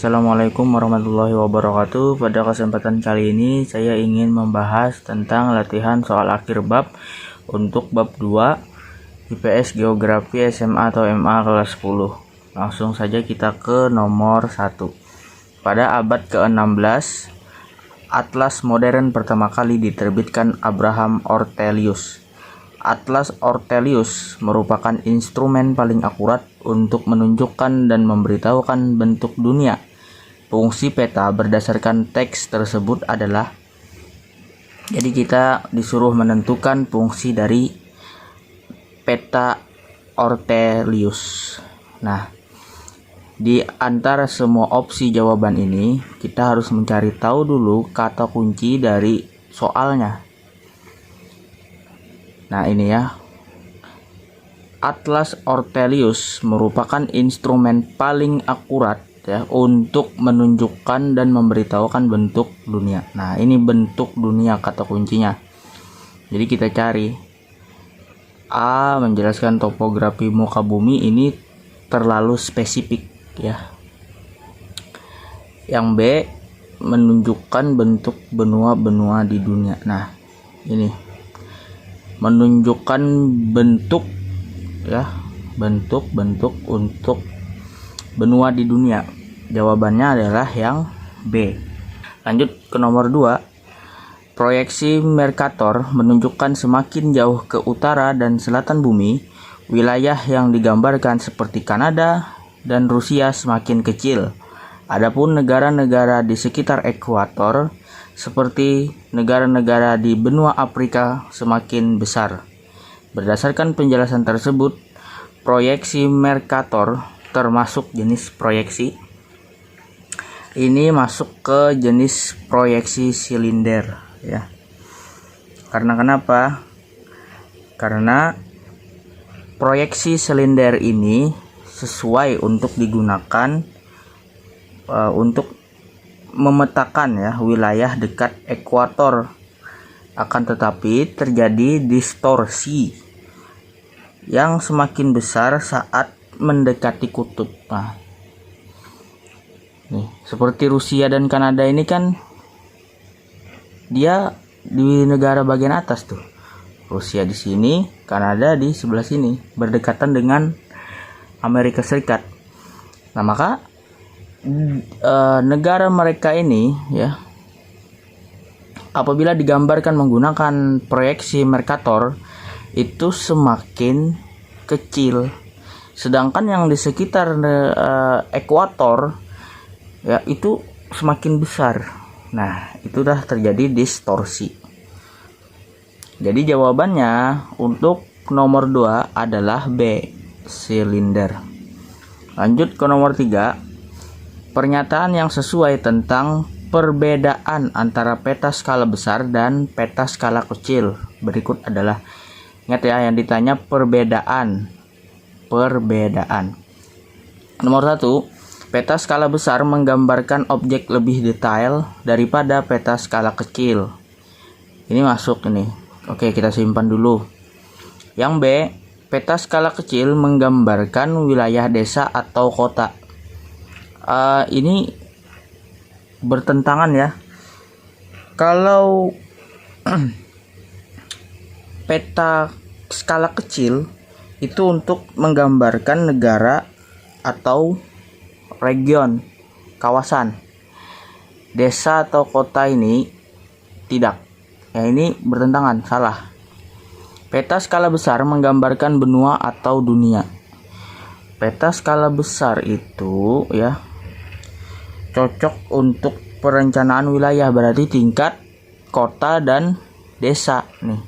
Assalamualaikum warahmatullahi wabarakatuh. Pada kesempatan kali ini saya ingin membahas tentang latihan soal akhir bab untuk bab 2 IPS Geografi SMA atau MA kelas 10. Langsung saja kita ke nomor 1. Pada abad ke-16, atlas modern pertama kali diterbitkan Abraham Ortelius. Atlas Ortelius merupakan instrumen paling akurat untuk menunjukkan dan memberitahukan bentuk dunia. Fungsi peta berdasarkan teks tersebut adalah, jadi kita disuruh menentukan fungsi dari peta Ortelius. Nah, di antara semua opsi jawaban ini, kita harus mencari tahu dulu kata kunci dari soalnya. Nah, ini ya. Atlas Ortelius merupakan instrumen paling akurat ya untuk menunjukkan dan memberitahukan bentuk dunia. Nah, ini bentuk dunia kata kuncinya. Jadi kita cari. A, menjelaskan topografi muka bumi, ini terlalu spesifik ya. Yang B, menunjukkan bentuk benua-benua di dunia. Nah, ini menunjukkan bentuk ya, bentuk-bentuk untuk benua di dunia. Jawabannya adalah yang B. Lanjut ke nomor 2. Proyeksi Mercator menunjukkan semakin jauh ke utara dan selatan bumi, wilayah yang digambarkan seperti Kanada dan Rusia semakin kecil. Adapun negara-negara di sekitar ekuator seperti negara-negara di benua Afrika semakin besar. Berdasarkan penjelasan tersebut, proyeksi Mercator termasuk jenis proyeksi. Ini masuk ke jenis proyeksi silinder ya. Karena kenapa? Karena proyeksi silinder ini sesuai untuk digunakan untuk memetakan ya wilayah dekat ekuator. Akan tetapi terjadi distorsi yang semakin besar saat mendekati kutub. Nah, nih, seperti Rusia dan Kanada ini kan dia di negara bagian atas tuh. Rusia di sini, Kanada di sebelah sini, berdekatan dengan Amerika Serikat. Nah, maka negara mereka ini ya, apabila digambarkan menggunakan proyeksi Mercator itu semakin kecil, sedangkan yang di sekitar ekuator ya itu semakin besar. Nah, itu dah terjadi distorsi. Jadi jawabannya untuk nomor 2 adalah B, silinder. Lanjut ke nomor 3. Pernyataan yang sesuai tentang perbedaan antara peta skala besar dan peta skala kecil berikut adalah, ingat ya, yang ditanya perbedaan. Nomor 1, peta skala besar menggambarkan objek lebih detail daripada peta skala kecil. Ini masuk ini. Oke, kita simpan dulu. Yang B, peta skala kecil menggambarkan wilayah desa atau kota. Ini bertentangan ya. Kalau peta skala kecil itu untuk menggambarkan negara atau region, kawasan. Desa atau kota ini tidak. Ya, ini bertentangan, salah. Peta skala besar menggambarkan benua atau dunia. Peta skala besar itu ya cocok untuk perencanaan wilayah, berarti tingkat kota dan desa nih.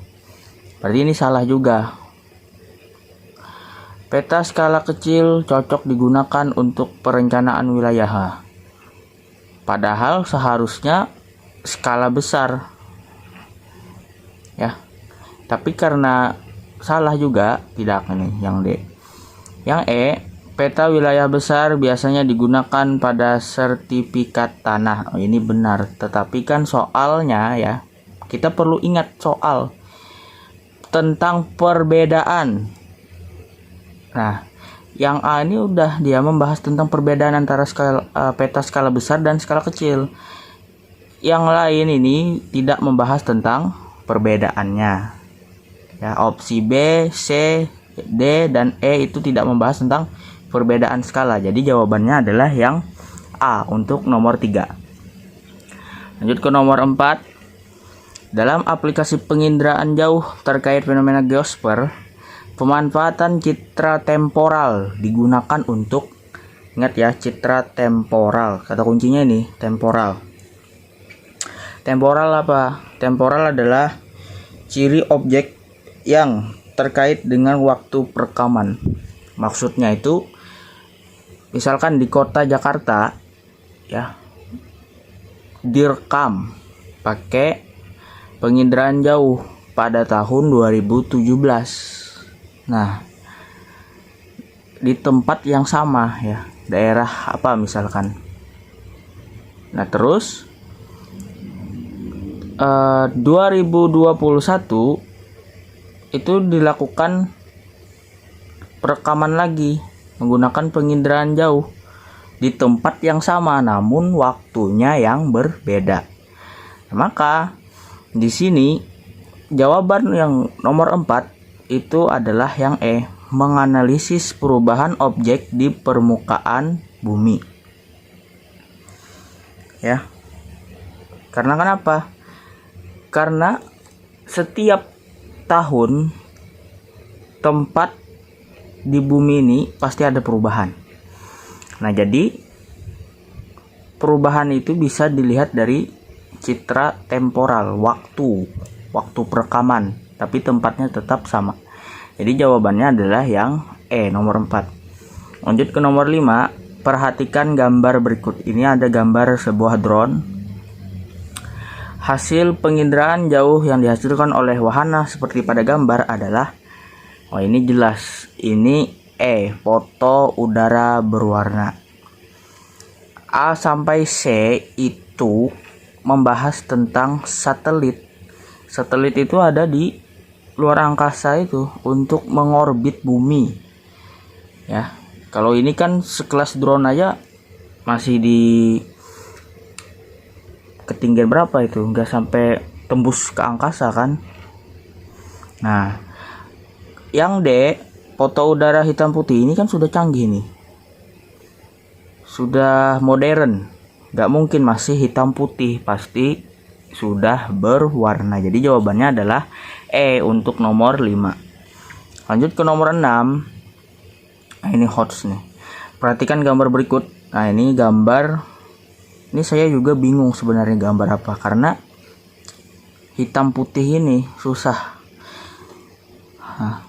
Berarti ini salah juga. Peta skala kecil cocok digunakan untuk perencanaan wilayah. Padahal seharusnya skala besar. Ya. Tapi karena salah juga, tidak ini yang D. Yang E, peta wilayah besar biasanya digunakan pada sertifikat tanah. Oh, ini benar, tetapi kan soalnya ya, kita perlu ingat soal tentang perbedaan. Nah, Yang A ini udah dia membahas tentang perbedaan antara peta skala besar dan skala kecil. Yang lain ini tidak membahas tentang perbedaannya. Ya, opsi B, C, D, dan E itu tidak membahas tentang perbedaan skala. Jadi jawabannya adalah yang A untuk nomor 3. Lanjut ke nomor 4. Dalam aplikasi penginderaan jauh terkait fenomena geosfer, pemanfaatan citra temporal digunakan untuk, ingat ya, citra temporal. Kata kuncinya ini, temporal. Temporal apa? Temporal adalah ciri objek yang terkait dengan waktu perekaman. Maksudnya itu, misalkan di kota Jakarta, ya, direkam pakai penginderaan jauh pada tahun 2017. Nah, di tempat yang sama ya, daerah apa misalkan. Nah, terus 2021 itu dilakukan perekaman lagi menggunakan penginderaan jauh di tempat yang sama namun waktunya yang berbeda. Nah, maka di sini jawaban yang nomor 4 itu adalah yang E, menganalisis perubahan objek di permukaan bumi. Ya. Karena kenapa? Karena setiap tahun tempat di bumi ini pasti ada perubahan. Nah, jadi perubahan itu bisa dilihat dari citra temporal, waktu perekaman, tapi tempatnya tetap sama. Jadi jawabannya adalah yang E, nomor 4. Lanjut ke nomor 5. Perhatikan gambar berikut. Ini ada gambar sebuah drone. Hasil penginderaan jauh yang dihasilkan oleh wahana seperti pada gambar adalah, oh ini jelas, ini E, foto udara berwarna. A sampai C itu membahas tentang satelit. Satelit itu ada di luar angkasa itu untuk mengorbit bumi. Ya, kalau ini kan sekelas drone aja masih di ketinggian berapa itu, nggak sampai tembus ke angkasa kan. Nah, yang D, foto udara hitam putih ini kan sudah canggih nih, sudah modern, nggak mungkin masih hitam putih, pasti sudah berwarna. Jadi jawabannya adalah E untuk nomor 5. Lanjut ke nomor 6. Nah, ini hots nih, perhatikan gambar berikut. Nah, ini gambar, ini saya juga bingung sebenarnya gambar apa, karena hitam putih ini susah. Nah,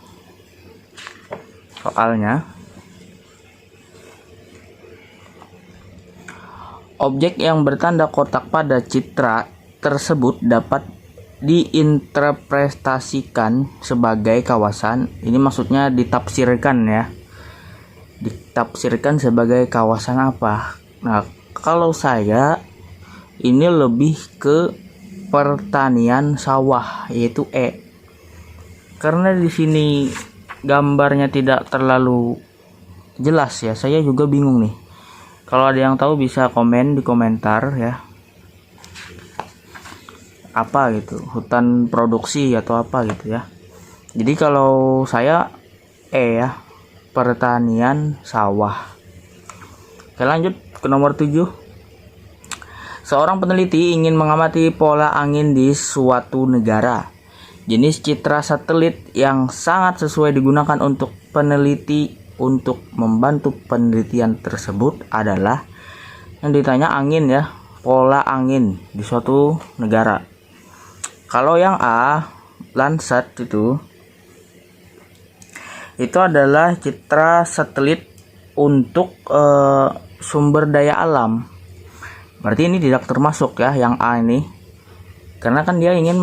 soalnya objek yang bertanda kotak pada citra tersebut dapat diinterpretasikan sebagai kawasan. Ini maksudnya ditafsirkan ya. Ditafsirkan sebagai kawasan apa? Nah, kalau saya ini lebih ke pertanian sawah, yaitu E. Karena di sini gambarnya tidak terlalu jelas ya, saya juga bingung nih. Kalau ada yang tahu bisa komen di komentar ya. Apa gitu, hutan produksi atau apa gitu ya. Jadi kalau saya E ya, pertanian sawah. Oke, lanjut ke nomor 7. Seorang peneliti ingin mengamati pola angin di suatu negara. Jenis citra satelit yang sangat sesuai digunakan untuk peneliti untuk membantu penelitian tersebut adalah, yang ditanya angin ya, pola angin di suatu negara. Kalau yang A, Landsat itu adalah citra satelit untuk sumber daya alam. Berarti ini tidak termasuk ya yang A ini, karena kan dia ingin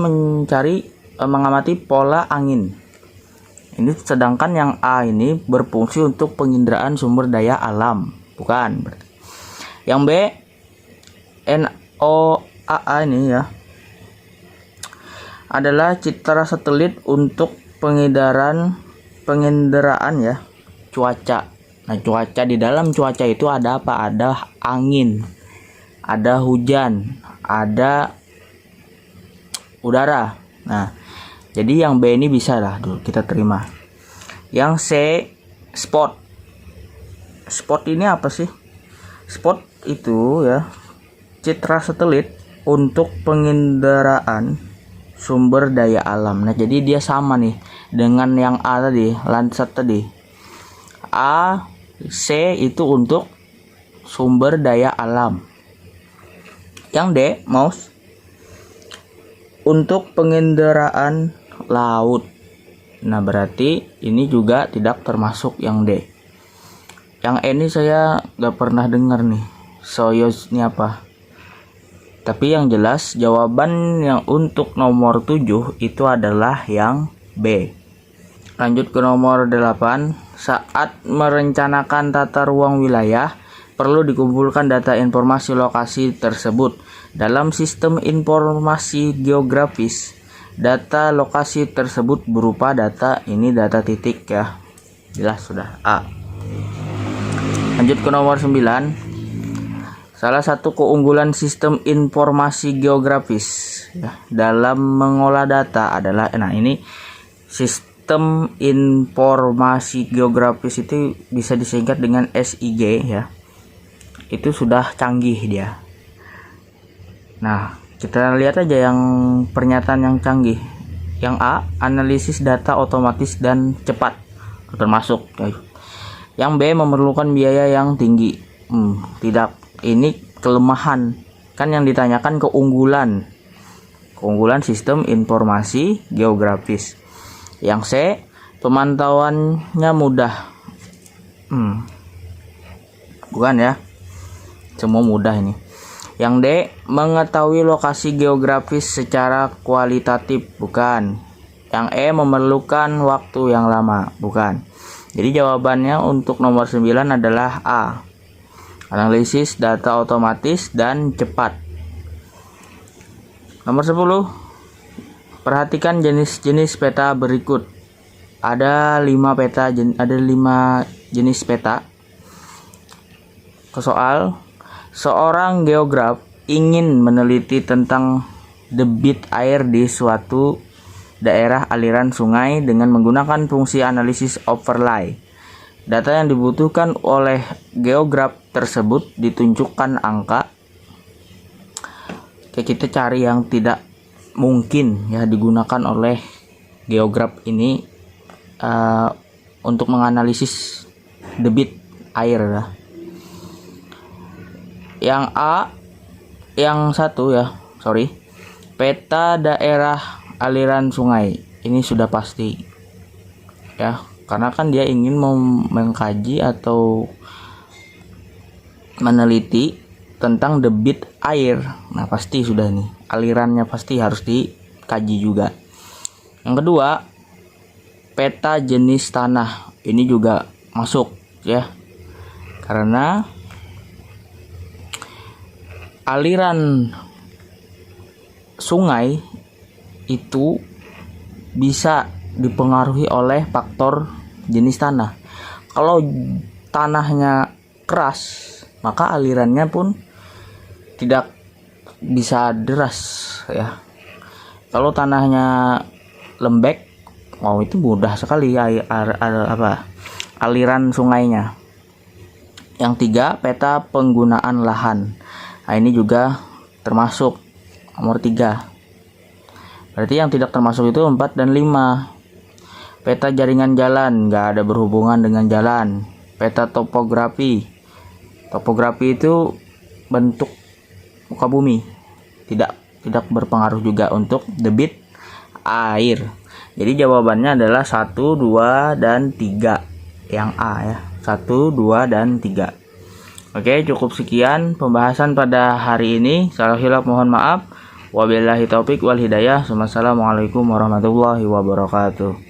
mengamati pola angin. Ini sedangkan yang A ini berfungsi untuk penginderaan sumber daya alam, bukan. Yang B, NOAA ini ya, adalah citra satelit untuk penginderaan ya cuaca. Nah, cuaca, di dalam cuaca itu ada apa? Ada angin, ada hujan, ada udara. Nah, jadi yang B ini bisa lah dulu kita terima. Yang C, spot. Spot ini apa sih? Spot itu ya citra satelit untuk penginderaan sumber daya alam. Nah, jadi dia sama nih dengan yang A tadi, Landsat tadi. A, C itu untuk sumber daya alam. Yang D, mouse, untuk pengendaraan laut. Nah, berarti ini juga tidak termasuk yang D. Yang E ini saya gak pernah dengar nih, Soyuz ini apa. Tapi yang jelas jawaban yang untuk nomor 7 itu adalah yang B. Lanjut ke nomor 8. Saat merencanakan tata ruang wilayah, perlu dikumpulkan data informasi lokasi tersebut. Dalam sistem informasi geografis, data lokasi tersebut berupa data titik ya. Jelas sudah A. Lanjut ke nomor 9. Salah satu keunggulan sistem informasi geografis ya, dalam mengolah data adalah, nah ini sistem informasi geografis itu bisa disingkat dengan SIG ya. Itu sudah canggih dia. Nah, kita lihat aja yang pernyataan yang canggih. Yang A, analisis data otomatis dan cepat, termasuk. Yang B, memerlukan biaya yang tinggi. Tidak. Ini kelemahan. Kan yang ditanyakan keunggulan sistem informasi geografis. Yang C, pemantauannya mudah. Bukan ya, semua mudah ini. Yang D, mengetahui lokasi geografis secara kualitatif. Bukan. Yang E, memerlukan waktu yang lama. Bukan. Jadi jawabannya untuk nomor 9 adalah A, analisis data otomatis dan cepat. Nomor 10, perhatikan jenis-jenis peta berikut. Ada 5 jenis peta. Ke soal, seorang geograf ingin meneliti tentang debit air di suatu daerah aliran sungai dengan menggunakan fungsi analisis overlay. Data yang dibutuhkan oleh geograf tersebut ditunjukkan angka. Oke, kita cari yang tidak mungkin ya digunakan oleh geograf ini untuk menganalisis debit air ya. Yang A, yang satu ya, peta daerah aliran sungai. Ini sudah pasti ya, karena kan dia ingin mengkaji atau meneliti tentang debit air. Nah, pasti sudah nih, alirannya pasti harus dikaji juga. Yang kedua, peta jenis tanah. Ini juga masuk ya, karena aliran sungai itu bisa dipengaruhi oleh faktor jenis tanah. Kalau tanahnya keras, maka alirannya pun tidak bisa deras ya. Kalau tanahnya lembek, itu mudah sekali aliran sungainya. Yang 3, peta penggunaan lahan. Nah, ini juga termasuk nomor 3. Berarti yang tidak termasuk itu 4 dan 5. Peta jaringan jalan, nggak ada berhubungan dengan jalan. Peta topografi. Topografi itu bentuk muka bumi. Tidak berpengaruh juga untuk debit air. Jadi jawabannya adalah 1, 2, dan 3. Yang A ya. 1, 2, dan 3. Oke, cukup sekian pembahasan pada hari ini. Salah hilaf mohon maaf. Wabillahi taufik wal hidayah. Wassalamualaikum warahmatullahi wabarakatuh.